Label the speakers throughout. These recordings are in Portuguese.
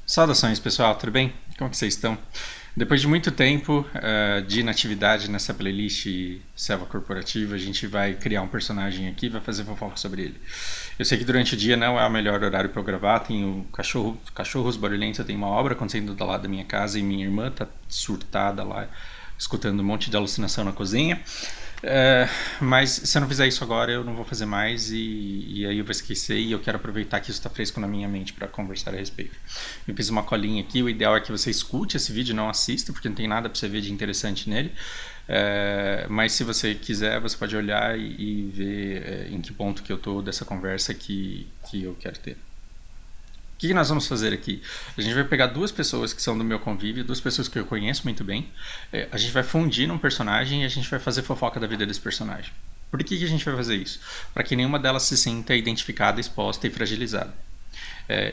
Speaker 1: Saudações, pessoal, tudo bem? Como que vocês estão? Depois de muito tempo de inatividade nessa playlist Selva Corporativa, a gente vai criar um personagem aqui e vai fazer fofoca sobre ele. Eu sei que durante o dia não é o melhor horário para eu gravar, tenho cachorros barulhentos, eu tenho uma obra acontecendo do lado da minha casa e minha irmã tá surtada lá, escutando um monte de alucinação na cozinha. Mas se eu não fizer isso agora, eu não vou fazer mais e aí eu vou esquecer e eu quero aproveitar que isso está fresco na minha mente para conversar a respeito. Eu fiz uma colinha aqui, o ideal é que você escute esse vídeo, não assista, porque não tem nada para você ver de interessante nele. Mas se você quiser, você pode olhar e ver em que ponto que eu estou dessa conversa que eu quero ter. O que nós vamos fazer aqui? A gente vai pegar duas pessoas que são do meu convívio, duas pessoas que eu conheço muito bem. A gente vai fundir num personagem e a gente vai fazer fofoca da vida desse personagem. Por que a gente vai fazer isso? Para que nenhuma delas se sinta identificada, exposta e fragilizada.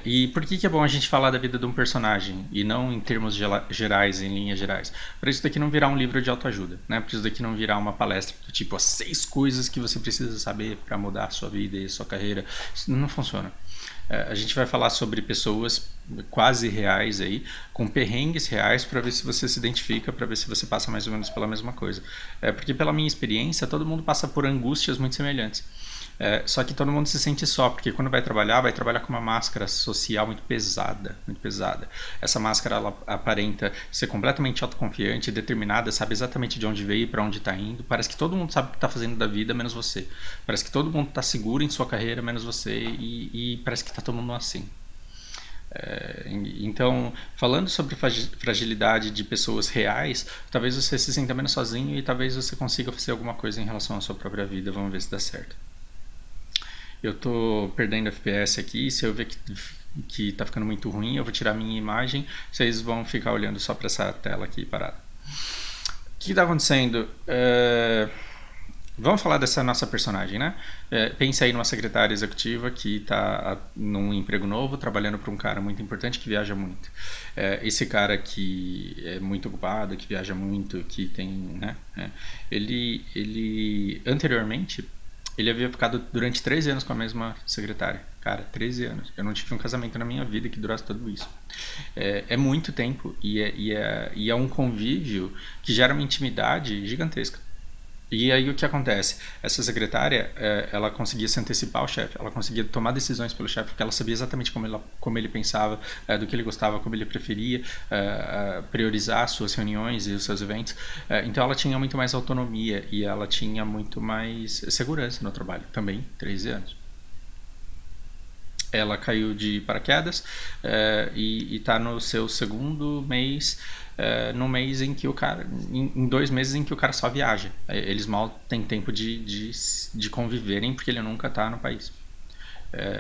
Speaker 1: E por que é bom a gente falar da vida de um personagem e não em termos gerais, em linhas gerais? Para isso daqui não virar um livro de autoajuda, né? Para isso daqui não virar uma palestra do tipo as 6 coisas que você precisa saber para mudar a sua vida e a sua carreira. Isso não funciona. A gente vai falar sobre pessoas quase reais aí, com perrengues reais, para ver se você se identifica, para ver se você passa mais ou menos pela mesma coisa. Porque pela minha experiência, todo mundo passa por angústias muito semelhantes. Só que todo mundo se sente só, porque quando vai trabalhar com uma máscara social muito pesada, muito pesada. Essa máscara ela aparenta ser completamente autoconfiante, determinada, sabe exatamente de onde veio e para onde está indo. Parece que todo mundo sabe o que está fazendo da vida, menos você. Parece que todo mundo está seguro em sua carreira, menos você, e parece que está todo mundo assim. Então, falando sobre fragilidade de pessoas reais, talvez você se sinta menos sozinho e talvez você consiga fazer alguma coisa em relação à sua própria vida. Vamos ver se dá certo. Eu tô perdendo FPS aqui, se eu ver que tá ficando muito ruim, eu vou tirar minha imagem, vocês vão ficar olhando só para essa tela aqui parada. O que está acontecendo? Vamos falar dessa nossa personagem, né? Pense aí numa secretária executiva que está num emprego novo, trabalhando para um cara muito importante que viaja muito. Esse cara que é muito ocupado, que viaja muito, que tem, né? Ele anteriormente ele havia ficado durante 13 anos com a mesma secretária. Cara, 13 anos. Eu não tive um casamento na minha vida que durasse tudo isso. É muito tempo e é um convívio que gera uma intimidade gigantesca. E aí o que acontece? Essa secretária, ela conseguia se antecipar ao chefe, ela conseguia tomar decisões pelo chefe, porque ela sabia exatamente como ele pensava, do que ele gostava, como ele preferia, priorizar as suas reuniões e os seus eventos. Então ela tinha muito mais autonomia e ela tinha muito mais segurança no trabalho, também, 13 anos. Ela caiu de paraquedas e está no seu segundo mês, no mês em que o cara, em 2 meses em que o cara só viaja. Eles mal têm tempo de conviverem porque ele nunca está no país.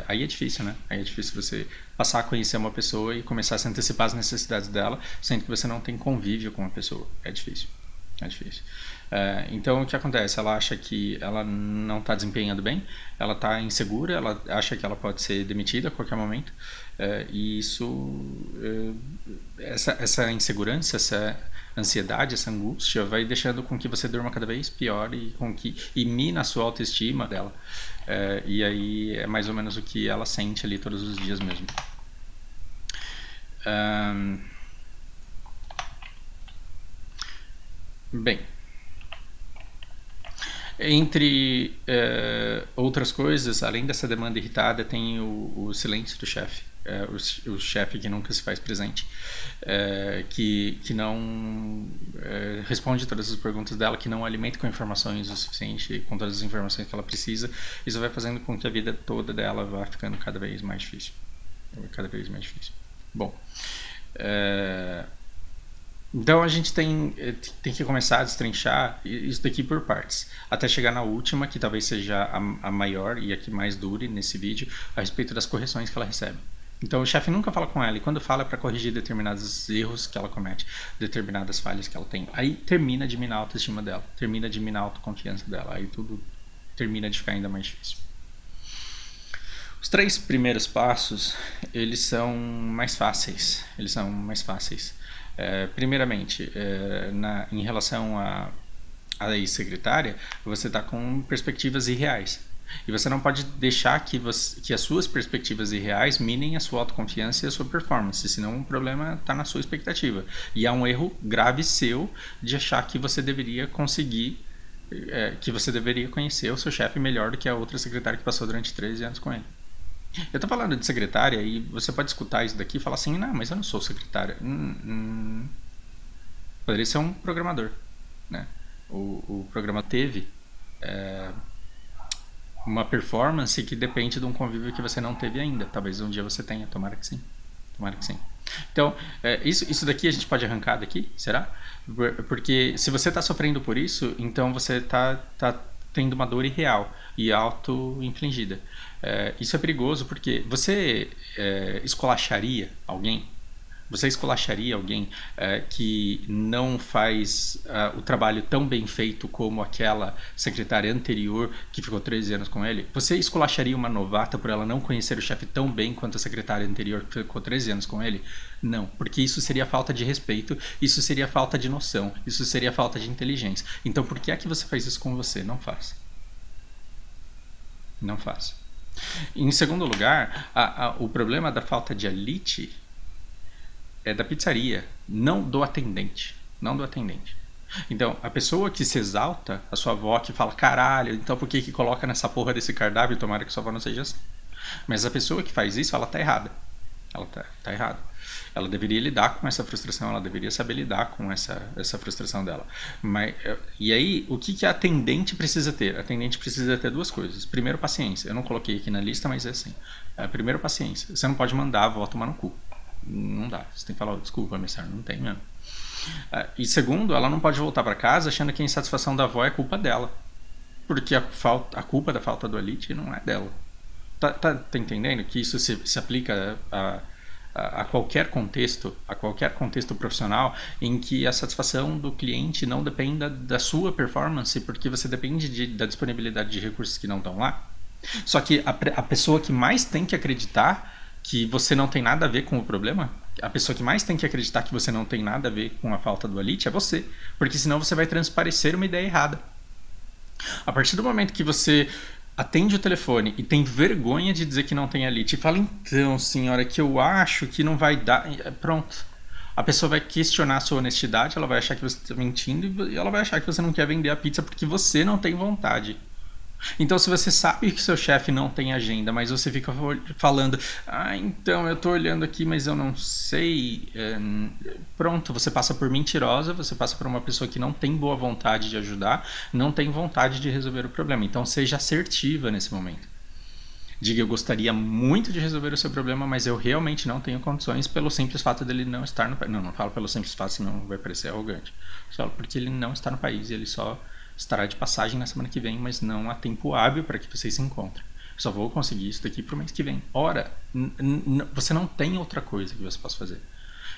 Speaker 1: Aí é difícil, né? Aí é difícil você passar a conhecer uma pessoa e começar a se antecipar as necessidades dela, sendo que você não tem convívio com a pessoa. É difícil. É difícil. Então o que acontece? Ela acha que ela não está desempenhando bem, ela está insegura, ela acha que ela pode ser demitida a qualquer momento, e essa insegurança, essa ansiedade, essa angústia vai deixando com que você durma cada vez pior e mina a sua autoestima dela. E aí é mais ou menos o que ela sente ali todos os dias mesmo. Bem, entre outras coisas, além dessa demanda irritada, tem o silêncio do chefe, o chefe que nunca se faz presente, que não responde todas as perguntas dela, que não alimenta com informações o suficiente, com todas as informações que ela precisa. Isso vai fazendo com que a vida toda dela vá ficando cada vez mais difícil. Cada vez mais difícil. Bom, então a gente tem que começar a destrinchar isso daqui por partes, até chegar na última, que talvez seja a maior e a que mais dure nesse vídeo, a respeito das correções que ela recebe. Então o chefe nunca fala com ela, e quando fala é para corrigir determinados erros que ela comete, determinadas falhas que ela tem. Aí termina de minar a autoestima dela, termina de minar a autoconfiança dela, aí tudo termina de ficar ainda mais difícil. Os 3 primeiros passos, eles são mais fáceis. Primeiramente, em relação à ex-secretária, você está com perspectivas irreais. E você não pode deixar que as suas perspectivas irreais minem a sua autoconfiança e a sua performance, senão o problema está na sua expectativa. E há um erro grave seu de achar que você deveria conseguir, que você deveria conhecer o seu chefe melhor do que a outra secretária que passou durante 13 anos com ele. Eu tô falando de secretária e você pode escutar isso daqui e falar assim, não, mas eu não sou secretária. Poderia ser um programador, né? O programa teve uma performance que depende de um convívio que você não teve ainda. Talvez um dia você tenha, tomara que sim. Tomara que sim. Então, isso daqui a gente pode arrancar daqui, será? Porque se você está sofrendo por isso, então você está tendo uma dor irreal e auto-infligida. Isso é perigoso porque você esculacharia alguém? Você esculacharia alguém que não faz o trabalho tão bem feito como aquela secretária anterior que ficou 13 anos com ele? Você esculacharia uma novata por ela não conhecer o chefe tão bem quanto a secretária anterior que ficou 13 anos com ele? Não, porque isso seria falta de respeito, isso seria falta de noção, isso seria falta de inteligência. Então por que é que você faz isso com você? Não faz. Não faz. Em segundo lugar, o problema da falta de elite é da pizzaria, não do atendente. Não do atendente. Então, a pessoa que se exalta, a sua avó que fala, caralho, então por que coloca nessa porra desse cardápio? Tomara que sua avó não seja assim. Mas a pessoa que faz isso, ela tá errada. Ela tá errada. Ela deveria lidar com essa frustração, ela deveria saber lidar com essa frustração dela. E aí, o que a atendente precisa ter? A atendente precisa ter duas coisas. Primeiro, paciência. Eu não coloquei aqui na lista, mas é assim. Primeiro, paciência. Você não pode mandar a avó tomar no cu. Não dá. Você tem que falar, desculpa, minha senhora, não tem mesmo. E segundo, ela não pode voltar para casa achando que a insatisfação da avó é culpa dela. Porque a culpa da falta do elite não é dela. Tá entendendo que isso se aplica a qualquer contexto profissional em que a satisfação do cliente não dependa da sua performance, porque você depende da disponibilidade de recursos que não estão lá. Só que a pessoa que mais tem que acreditar que você não tem nada a ver com o problema, a pessoa que mais tem que acreditar que você não tem nada a ver com a falta do elite é você, porque senão você vai transparecer uma ideia errada. A partir do momento que você atende o telefone e tem vergonha de dizer que não tem elite e fala, então senhora, que eu acho que não vai dar, pronto. A pessoa vai questionar a sua honestidade, ela vai achar que você está mentindo e ela vai achar que você não quer vender a pizza porque você não tem vontade. Então, se você sabe que seu chefe não tem agenda, mas você fica falando, então eu estou olhando aqui, mas eu não sei, pronto, você passa por mentirosa, você passa por uma pessoa que não tem boa vontade de ajudar, não tem vontade de resolver o problema. Então, seja assertiva nesse momento. Diga, eu gostaria muito de resolver o seu problema, mas eu realmente não tenho condições pelo simples fato dele não estar no país. Não falo pelo simples fato, senão vai parecer arrogante. Só porque ele não está no país e ele só estará de passagem na semana que vem, mas não há tempo hábil para que vocês se encontrem. Só vou conseguir isso daqui para o mês que vem. Ora, você não tem outra coisa que você possa fazer.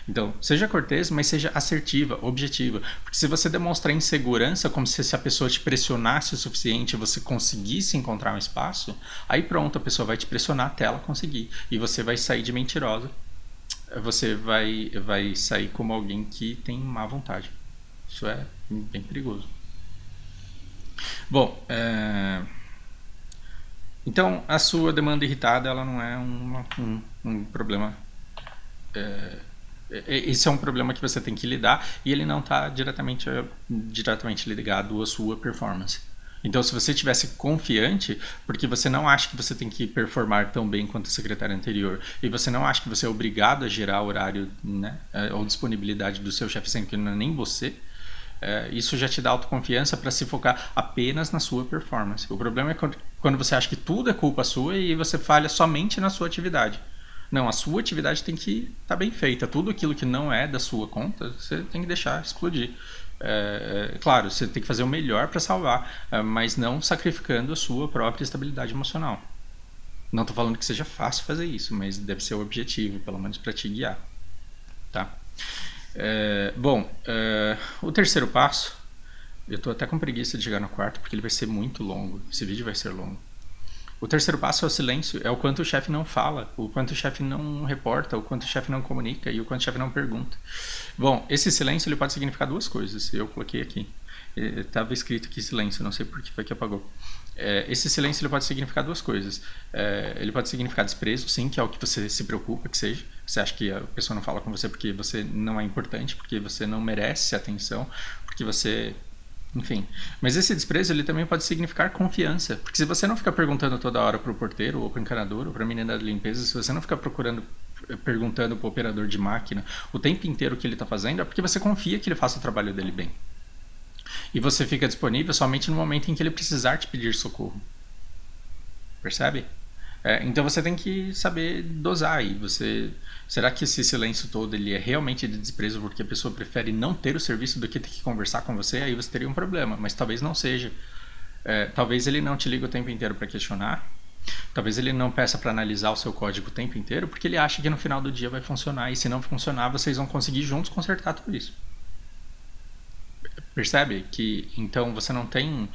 Speaker 1: Então, seja cortês, mas seja assertiva, objetiva. Porque se você demonstrar insegurança, como se a pessoa te pressionasse o suficiente e você conseguisse encontrar um espaço, aí pronto, a pessoa vai te pressionar até ela conseguir. E você vai sair de mentirosa. Você vai sair como alguém que tem má vontade. Isso é bem perigoso. Bom, então a sua demanda irritada ela não é um problema. Esse é um problema que você tem que lidar e ele não está diretamente ligado à sua performance. Então, se você estivesse confiante, porque você não acha que você tem que performar tão bem quanto a secretária anterior, e você não acha que você é obrigado a gerar horário, né, ou disponibilidade do seu chefe, sendo que não é nem você, isso já te dá autoconfiança para se focar apenas na sua performance. O problema é quando você acha que tudo é culpa sua e você falha somente na sua atividade. Não, a sua atividade tem que estar bem feita. Tudo aquilo que não é da sua conta, você tem que deixar explodir. Claro, você tem que fazer o melhor para salvar, mas não sacrificando a sua própria estabilidade emocional. Não estou falando que seja fácil fazer isso, mas deve ser o objetivo, pelo menos para te guiar. Tá? O terceiro passo, eu estou até com preguiça de chegar no quarto, porque ele vai ser muito longo. Esse vídeo vai ser longo. O terceiro passo é o silêncio, é o quanto o chefe não fala, o quanto o chefe não reporta, o quanto o chefe não comunica e o quanto o chefe não pergunta. Bom, esse silêncio ele pode significar duas coisas, eu coloquei aqui. Estava escrito aqui silêncio, não sei por que foi que apagou. esse silêncio ele pode significar duas coisas. Ele pode significar desprezo, sim, que é o que você se preocupa que seja. Você acha que a pessoa não fala com você porque você não é importante, porque você não merece atenção, porque você... Enfim. Mas esse desprezo ele também pode significar confiança. Porque se você não fica perguntando toda hora para o porteiro, ou para o encanador, ou para a menina da limpeza, se você não fica perguntando para o operador de máquina o tempo inteiro o que ele está fazendo, é porque você confia que ele faça o trabalho dele bem. E você fica disponível somente no momento em que ele precisar te pedir socorro. Percebe? Então você tem que saber dosar aí. Será que esse silêncio todo ele é realmente de desprezo porque a pessoa prefere não ter o serviço do que ter que conversar com você? Aí você teria um problema, mas talvez não seja. Talvez ele não te ligue o tempo inteiro para questionar. Talvez ele não peça para analisar o seu código o tempo inteiro porque ele acha que no final do dia vai funcionar. E se não funcionar, vocês vão conseguir juntos consertar tudo isso. Percebe que então você não tem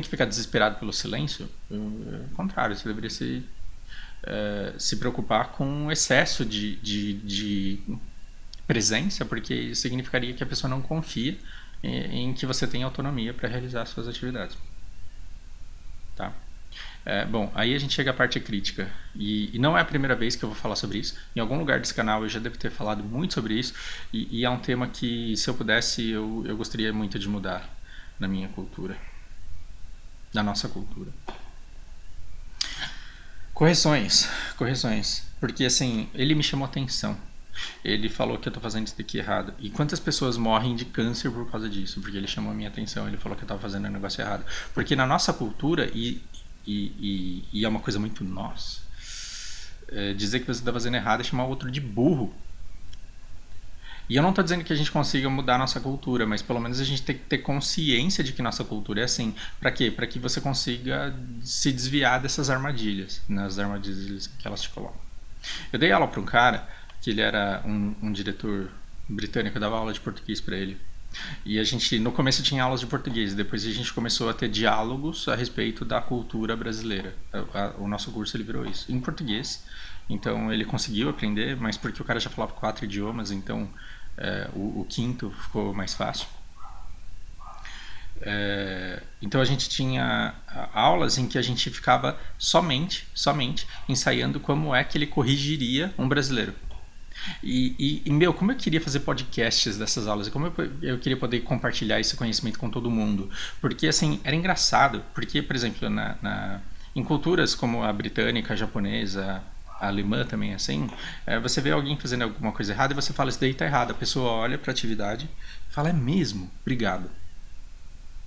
Speaker 1: que ficar desesperado pelo silêncio. Ao contrário, você deveria se preocupar com o excesso de presença, porque isso significaria que a pessoa não confia em que você tem autonomia para realizar suas atividades. Tá? Bom, aí a gente chega à parte crítica, e não é a primeira vez que eu vou falar sobre isso. Em algum lugar desse canal eu já devo ter falado muito sobre isso, e é um tema que, se eu pudesse, eu gostaria muito de mudar na minha cultura, na nossa cultura. Correções, porque assim, ele me chamou atenção. Ele falou que eu tô fazendo isso daqui errado. E quantas pessoas morrem de câncer por causa disso? Porque ele chamou a minha atenção, ele falou que eu tava fazendo um negócio errado. Porque na nossa cultura, e é uma coisa muito nossa, dizer que você está fazendo errado é chamar o outro de burro. E eu não estou dizendo que a gente consiga mudar a nossa cultura, mas pelo menos a gente tem que ter consciência de que nossa cultura é assim. Para quê? Para que você consiga se desviar dessas armadilhas, nas armadilhas que elas te colocam. Eu dei aula para um cara, que ele era um diretor britânico, eu dava aula de português para ele. E a gente, no começo tinha aulas de português, depois a gente começou a ter diálogos a respeito da cultura brasileira. O nosso curso ele virou isso, em português. Então ele conseguiu aprender, mas porque o cara já falava 4 idiomas, então o quinto ficou mais fácil. Então a gente tinha aulas em que a gente ficava somente ensaiando como é que ele corrigiria um brasileiro. Meu, como eu queria fazer podcasts dessas aulas, e como eu queria poder compartilhar esse conhecimento com todo mundo, porque assim, era engraçado, porque, por exemplo, em culturas como a britânica, a japonesa, a alemã também assim, você vê alguém fazendo alguma coisa errada e você fala, isso daí tá errado, a pessoa olha para a atividade e fala, é mesmo? Obrigado.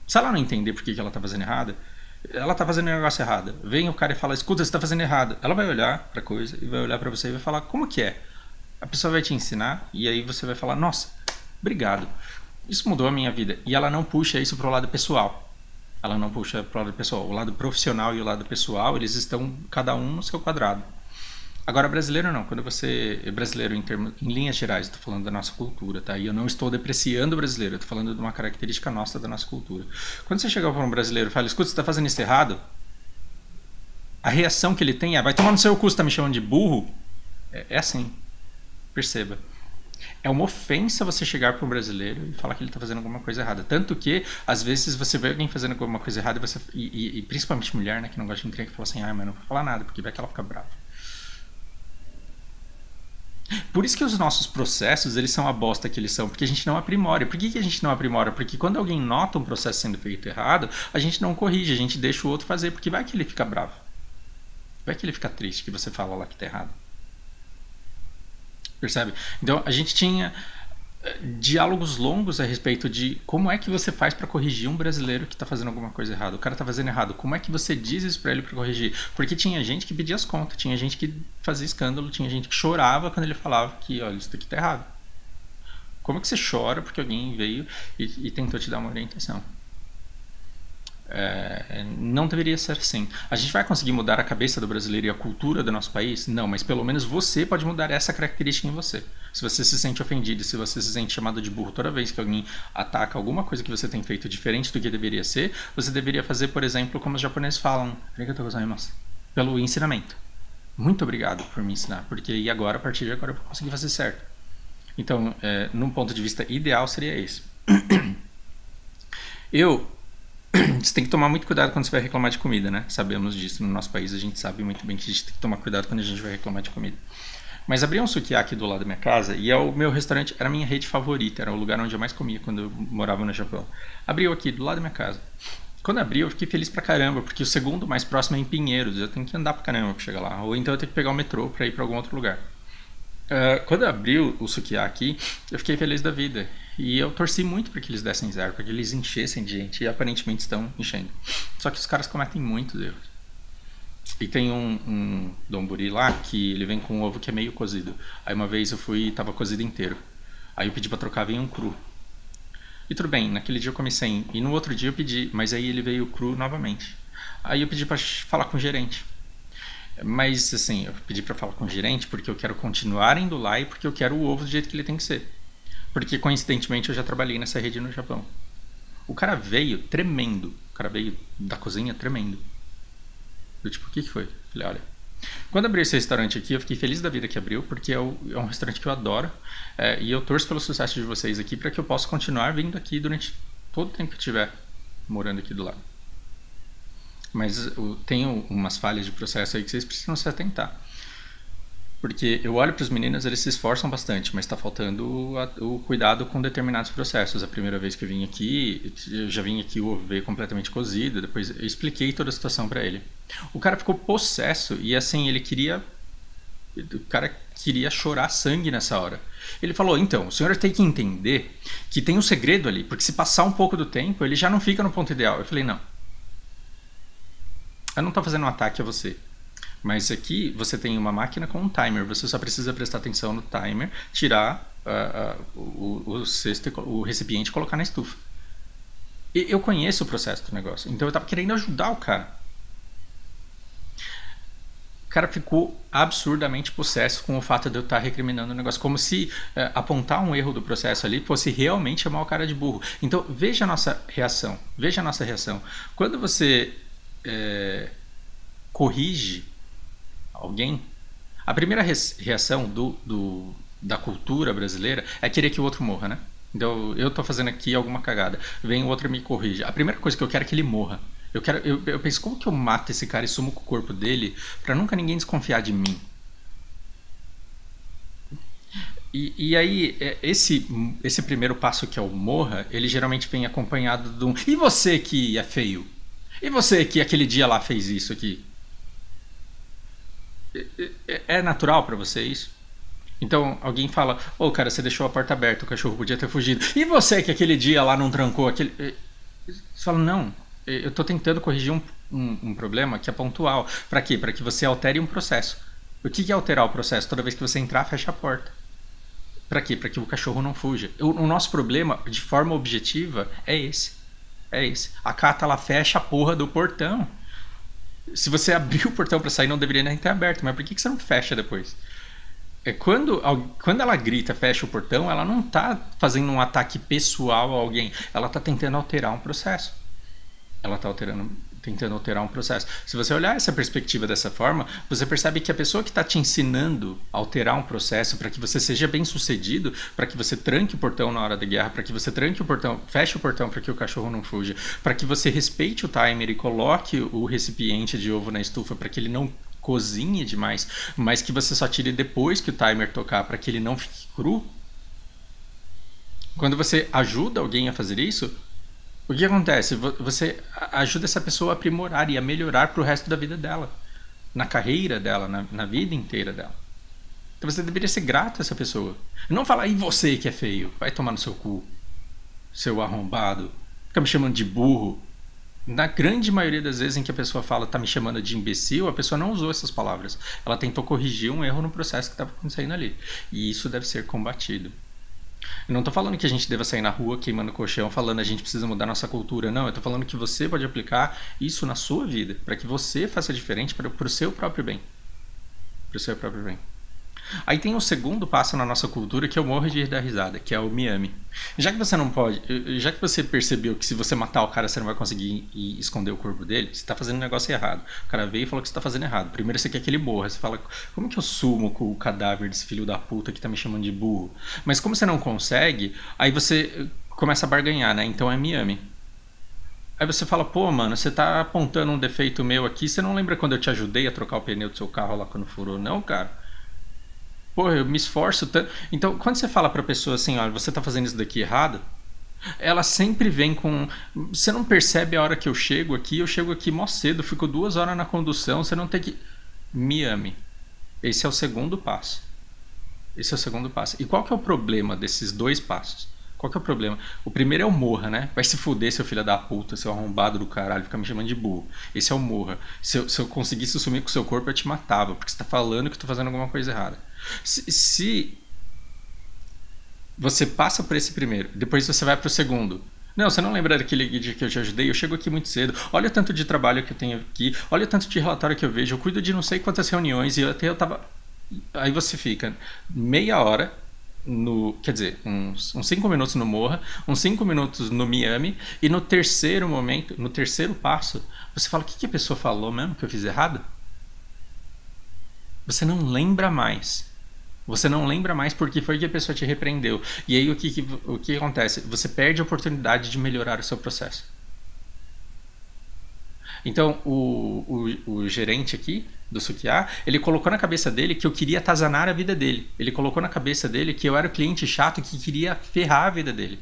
Speaker 1: Se ela não entender por que ela tá fazendo errado, ela tá fazendo um negócio errado, vem o cara e fala, escuta, você tá fazendo errado, ela vai olhar pra coisa e vai olhar pra você e vai falar, como que é? A pessoa vai te ensinar e aí você vai falar, nossa, obrigado, isso mudou a minha vida. E ela não puxa isso para o lado pessoal. Ela não puxa para o lado pessoal. O lado profissional e o lado pessoal, eles estão cada um no seu quadrado. Agora, brasileiro não. Quando você é brasileiro em linhas gerais, estou falando da nossa cultura, tá? E eu não estou depreciando o brasileiro, estou falando de uma característica nossa da nossa cultura. Quando você chega para um brasileiro e fala, escuta, você está fazendo isso errado, a reação que ele tem é, vai tomar no seu cu, você está me chamando de burro? É assim. Perceba. É uma ofensa você chegar para um brasileiro e falar que ele está fazendo alguma coisa errada. Tanto que, às vezes, você vê alguém fazendo alguma coisa errada e principalmente mulher, né, que não gosta de encrenca, que fala assim, mas não vou falar nada, porque vai que ela fica brava. Por isso que os nossos processos, eles são a bosta que eles são, porque a gente não aprimora. Por que a gente não aprimora? Porque quando alguém nota um processo sendo feito errado, a gente não corrige, a gente deixa o outro fazer, porque vai que ele fica bravo. Vai que ele fica triste que você fala lá que está errado. Percebe? Então a gente tinha diálogos longos a respeito de como é que você faz para corrigir um brasileiro que está fazendo alguma coisa errada. O cara está fazendo errado. Como é que você diz isso para ele para corrigir? Porque tinha gente que pedia as contas, tinha gente que fazia escândalo, tinha gente que chorava quando ele falava que, olha, isso aqui está errado. Como é que você chora porque alguém veio e tentou te dar uma orientação? Não deveria ser assim. A gente vai conseguir mudar a cabeça do brasileiro e a cultura do nosso país? Não, mas pelo menos você pode mudar essa característica em você. Se você se sente ofendido, se você se sente chamado de burro toda vez que alguém ataca alguma coisa que você tem feito diferente do que deveria ser, você deveria fazer, por exemplo, como os japoneses falam, pelo ensinamento. Muito obrigado por me ensinar, porque agora, a partir de agora, eu vou conseguir fazer certo. Então, num ponto de vista ideal, seria esse. Eu Você tem que tomar muito cuidado quando você vai reclamar de comida, né? Sabemos disso no nosso país, a gente sabe muito bem que a gente tem que tomar cuidado quando a gente vai reclamar de comida. Mas abri um sukiyaki do lado da minha casa e é o meu restaurante, era a minha rede favorita, era o lugar onde eu mais comia quando eu morava no Japão. Abriu aqui do lado da minha casa. Quando abriu, eu fiquei feliz pra caramba, porque o segundo mais próximo é em Pinheiros, eu tenho que andar pra caramba pra chegar lá, ou então eu tenho que pegar o metrô pra ir pra algum outro lugar. Quando abriu o sukiyaki, eu fiquei feliz da vida. E eu torci muito para que eles dessem zero, para que eles enchessem de gente, e aparentemente estão enchendo. Só que os caras cometem muitos erros. E tem um donburi lá que ele vem com um ovo que é meio cozido. Aí uma vez eu fui e tava cozido inteiro. Aí eu pedi pra trocar, veio um cru. E tudo bem, naquele dia eu comi 100. E no outro dia eu pedi, mas aí ele veio cru novamente. Aí eu pedi pra falar com o gerente. Mas assim, eu pedi pra falar com o gerente porque eu quero continuar indo lá e porque eu quero o ovo do jeito que ele tem que ser. Porque coincidentemente eu já trabalhei nessa rede no Japão. O cara veio tremendo. O cara veio da cozinha tremendo. Eu tipo, o que foi? Falei, olha, quando abriu esse restaurante aqui, eu fiquei feliz da vida que abriu, porque é um restaurante que eu adoro. E eu torço pelo sucesso de vocês aqui para que eu possa continuar vindo aqui durante todo o tempo que eu estiver morando aqui do lado. Mas tem umas falhas de processo aí que vocês precisam se atentar. Porque eu olho para os meninos, eles se esforçam bastante, mas está faltando o cuidado com determinados processos. A primeira vez que eu vim aqui, eu já vim aqui, o ovo veio completamente cozido, depois eu expliquei toda a situação para ele. O cara ficou possesso e assim, o cara queria chorar sangue nessa hora. Ele falou, então, o senhor tem que entender que tem um segredo ali, porque se passar um pouco do tempo, ele já não fica no ponto ideal. Eu falei, não, eu não estou fazendo um ataque a você. Mas aqui você tem uma máquina com um timer, você só precisa prestar atenção no timer, tirar o recipiente e colocar na estufa. E eu conheço o processo do negócio, então eu estava querendo ajudar o cara. O cara ficou absurdamente possesso com o fato de eu estar recriminando o negócio, como se apontar um erro do processo ali fosse realmente chamar o cara de burro. Então veja a nossa reação, veja a nossa reação. Quando você corrige alguém, a primeira reação da cultura brasileira é querer que o outro morra, né? Então eu tô fazendo aqui alguma cagada, vem o outro e me corrige. A primeira coisa que eu quero é que ele morra. Eu penso, como que eu mato esse cara e sumo com o corpo dele pra nunca ninguém desconfiar de mim? E aí, esse primeiro passo que é o morra, ele geralmente vem acompanhado de um e você que é feio? E você que aquele dia lá fez isso aqui? É natural pra você isso? Então alguém fala, ô cara, você deixou a porta aberta, o cachorro podia ter fugido. E você que aquele dia lá não trancou aquele. Você fala, não, eu tô tentando corrigir um problema que é pontual. Pra quê? Pra que você altere um processo. O que é alterar o processo? Toda vez que você entrar, fecha a porta. Pra quê? Pra que o cachorro não fuja. O nosso problema, de forma objetiva, é esse. É esse. A Cata, ela fecha a porra do portão. Se você abrir o portão pra sair, não deveria nem ter aberto. Mas por que você não fecha depois? Quando ela grita, fecha o portão, ela não está fazendo um ataque pessoal a alguém. Ela está tentando alterar um processo. Ela está tentando alterar um processo. Se você olhar essa perspectiva dessa forma, você percebe que a pessoa que está te ensinando a alterar um processo para que você seja bem sucedido, para que você tranque o portão na hora da guerra, para que você tranque o portão, feche o portão para que o cachorro não fuja, para que você respeite o timer e coloque o recipiente de ovo na estufa para que ele não cozinhe demais, mas que você só tire depois que o timer tocar para que ele não fique cru. Quando você ajuda alguém a fazer isso, o que acontece? Você ajuda essa pessoa a aprimorar e a melhorar para o resto da vida dela, na carreira dela, na vida inteira dela. Então você deveria ser grato a essa pessoa. Não falar, e você que é feio, vai tomar no seu cu, seu arrombado, fica me chamando de burro. Na grande maioria das vezes em que a pessoa fala tá me chamando de imbecil, a pessoa não usou essas palavras. Ela tentou corrigir um erro no processo que estava acontecendo ali. E isso deve ser combatido. Eu não estou falando que a gente deva sair na rua queimando colchão, falando a gente precisa mudar nossa cultura. Não, eu estou falando que você pode aplicar isso na sua vida, para que você faça diferente para o seu próprio bem. Para o seu próprio bem. Aí tem um segundo passo na nossa cultura que eu morro de dar risada, que é o me ame. Já que você não pode, já que você percebeu que se você matar o cara você não vai conseguir esconder o corpo dele, você está fazendo um negócio errado. O cara veio e falou que você está fazendo errado. Primeiro você quer que ele morra, você fala, como que eu sumo com o cadáver desse filho da puta que tá me chamando de burro? Mas como você não consegue, aí você começa a barganhar, né? Então é me ame. Aí você fala, pô, mano, você tá apontando um defeito meu aqui, você não lembra quando eu te ajudei a trocar o pneu do seu carro lá quando furou? Não, cara. Pô, eu me esforço tanto. Então, quando você fala pra pessoa assim, olha, você tá fazendo isso daqui errado, ela sempre vem com. Você não percebe a hora que eu chego aqui mó cedo, fico 2 horas na condução, você não tem que. Me ame. Esse é o segundo passo. Esse é o segundo passo. E qual que é o problema desses dois passos? Qual que é o problema? O primeiro é o morra, né? Vai se fuder, seu filho da puta, seu arrombado do caralho, fica me chamando de burro. Esse é o morra. Se eu conseguisse sumir com o seu corpo, eu te matava, porque você tá falando que eu tô fazendo alguma coisa errada. Se você passa por esse primeiro, depois você vai pro segundo. Não, você não lembra daquele dia que eu te ajudei? Eu chego aqui muito cedo. Olha o tanto de trabalho que eu tenho aqui. Olha o tanto de relatório que eu vejo. Eu cuido de não sei quantas reuniões e até eu tava. Aí você fica meia hora no. Quer dizer, uns 5 minutos no Morra, uns 5 minutos no Miami, e no terceiro momento, no terceiro passo, você fala: o que a pessoa falou mesmo que eu fiz errado? Você não lembra mais. Você não lembra mais porque foi que a pessoa te repreendeu. E aí o que acontece? Você perde a oportunidade de melhorar o seu processo. Então, o gerente aqui do Sukiá, ele colocou na cabeça dele que eu queria atazanar a vida dele. Ele colocou na cabeça dele que eu era o cliente chato que queria ferrar a vida dele.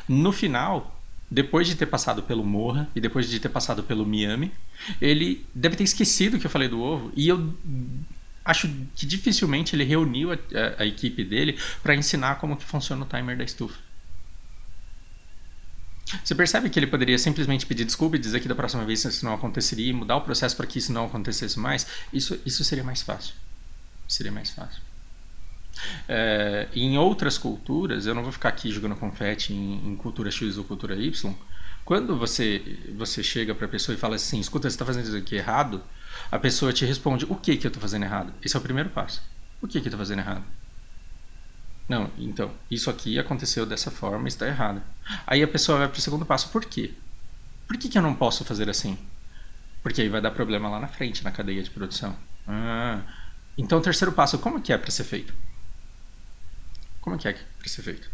Speaker 1: No final, depois de ter passado pelo Morra e depois de ter passado pelo Miami, ele deve ter esquecido que eu falei do ovo. E eu acho que dificilmente ele reuniu a equipe dele para ensinar como que funciona o timer da estufa. Você percebe que ele poderia simplesmente pedir desculpa e dizer que da próxima vez isso não aconteceria e mudar o processo para que isso não acontecesse mais? Isso seria mais fácil. Seria mais fácil. Em outras culturas, eu não vou ficar aqui jogando confete em cultura X ou cultura Y. Quando você chega para a pessoa e fala assim: escuta, você está fazendo isso aqui errado, a pessoa te responde: o que eu estou fazendo errado? Esse é o primeiro passo. O que eu estou fazendo errado? Não, então, isso aqui aconteceu dessa forma, está errado. Aí a pessoa vai para o segundo passo: por quê? Por que eu não posso fazer assim? Porque aí vai dar problema lá na frente, na cadeia de produção. Então o terceiro passo: como que é para ser feito? Como que é para ser feito?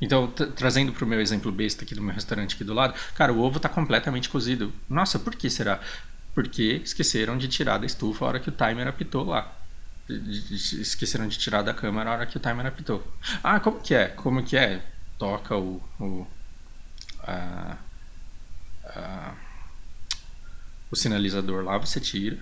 Speaker 1: Então, trazendo para o meu exemplo besta aqui do meu restaurante aqui do lado, cara, o ovo está completamente cozido. Nossa, por que será? Porque esqueceram de tirar da estufa a hora que o timer apitou lá. Esqueceram de tirar da câmera a hora que o timer apitou. Ah, como que é? Como que é? Toca a, a, o sinalizador lá, você tira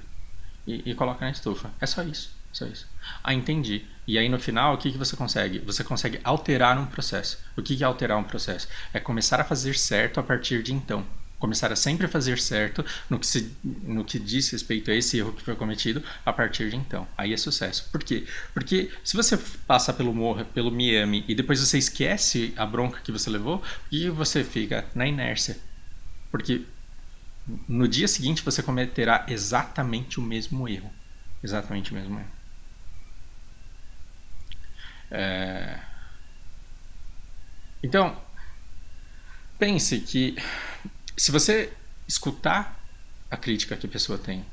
Speaker 1: e coloca na estufa. É só isso. Só isso. Ah, entendi. E aí no final, o que você consegue? Você consegue alterar um processo. O que é alterar um processo? É começar a fazer certo a partir de então. Começar a sempre fazer certo no que diz respeito a esse erro que foi cometido a partir de então. Aí é sucesso. Por quê? Porque se você passa pelo Morra, pelo Miami e depois você esquece a bronca que você levou, e você fica na inércia. Porque no dia seguinte você cometerá exatamente o mesmo erro. Exatamente o mesmo erro. Então, pense que se você escutar a crítica que a pessoa tem,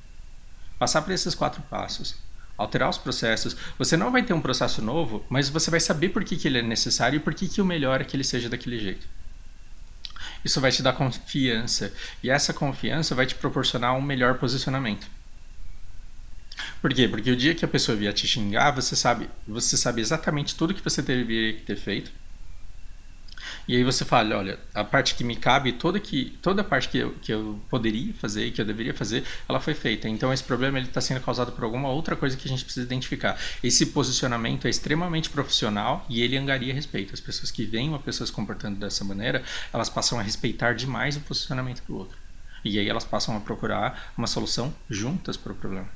Speaker 1: passar por esses 4 passos, alterar os processos, você não vai ter um processo novo, mas você vai saber por que ele é necessário e por que o melhor é que ele seja daquele jeito. Isso vai te dar confiança, e essa confiança vai te proporcionar um melhor posicionamento. Por quê? Porque o dia que a pessoa vier te xingar, você sabe exatamente tudo que você deveria ter feito. E aí você fala: olha, a parte que me cabe, toda a parte que eu poderia fazer e que eu deveria fazer, ela foi feita. Então esse problema está sendo causado por alguma outra coisa que a gente precisa identificar. Esse posicionamento é extremamente profissional e ele angaria respeito. As pessoas que veem uma pessoa se comportando dessa maneira, elas passam a respeitar demais o posicionamento do outro. E aí elas passam a procurar uma solução juntas para o problema.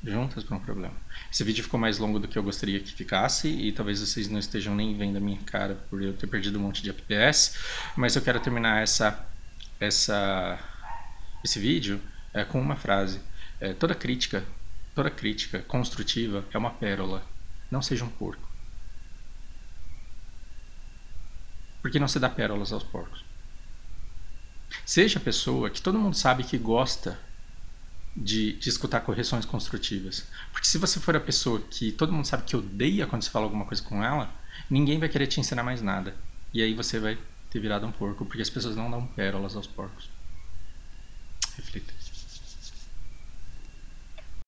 Speaker 1: Juntas para um problema. Esse vídeo ficou mais longo do que eu gostaria que ficasse e talvez vocês não estejam nem vendo a minha cara por eu ter perdido um monte de FPS, mas eu quero terminar esse vídeo com uma frase. Toda crítica construtiva é uma pérola. Não seja um porco. Porque não se dá pérolas aos porcos. Seja a pessoa que todo mundo sabe que gosta de escutar correções construtivas. Porque se você for a pessoa que todo mundo sabe que odeia quando você fala alguma coisa com ela, ninguém vai querer te ensinar mais nada. E aí você vai ter virado um porco, porque as pessoas não dão pérolas aos porcos. Reflita.